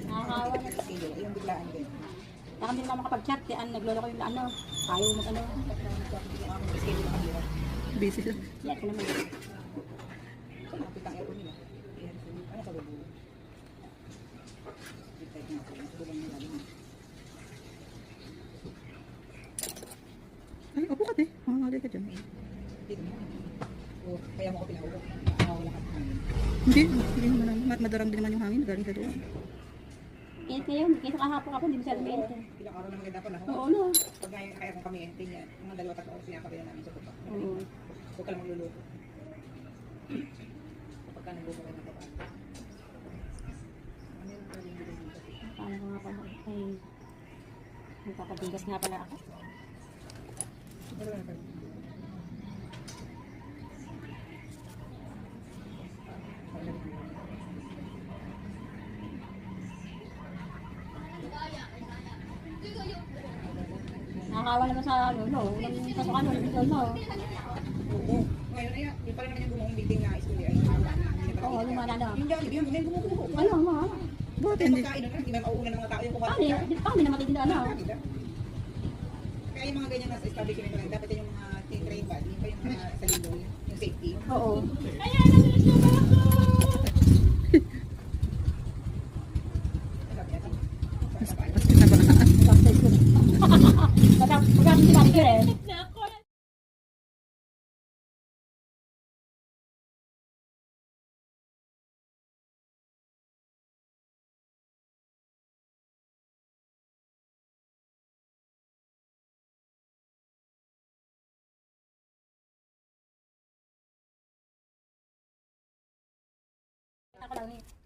Nakakawa na. Yung biglaan din. Saka hindi naman makapag-chat. Kaya naglolo ko yung ano. Ayaw mag ano. Busy siya. Yan ko naman. Pitang aircon nila. Ano sa bubuo? Ay, upo ka te. Mahangali ka dyan. Dito mo. O, kaya mo ko pinahulog. Wala kang hangin. Hindi naman. Madarang din naman yung hangin. Galing sa doon. Init ngayon. Kaysa kahapon ako. Hindi masyadong mainit. Ilang araw na maganda pa na. Oo no. Pag kaya kung kami entin yan, mga 2-3 oras sinakabila namin sa baba. Oo. Huwag ka lang magluluto. Kapag ka nagluto ka na kapag. Ano yung pwedeng bilhin dito? Paano ko nga pala? Ay. Nagpapatigas nga pala ako. Ano na pwede? Nakakawa naman sa ano, no? Yung pasukan mo, yung mo. Oo. Ngayon ay, yung pala naman yung bumong meeting na school ay. Oo, yung mga nano. Yung Jollibee, yun, yung bumubuo. Ano, mga? Bakit Yung hindi? pagkain nun, hindi na mauuna ng mga tao yung Paano, kumain. di pa kami na matitinda, ano? Kaya yung mga ganyan nasa establishment na lang, dapat yan yung mga train body, yung pa yung mga sa lindol, yung safety. Oo. Mas kinabahan. Pagkakit si Mami Kire. Ako lang eh.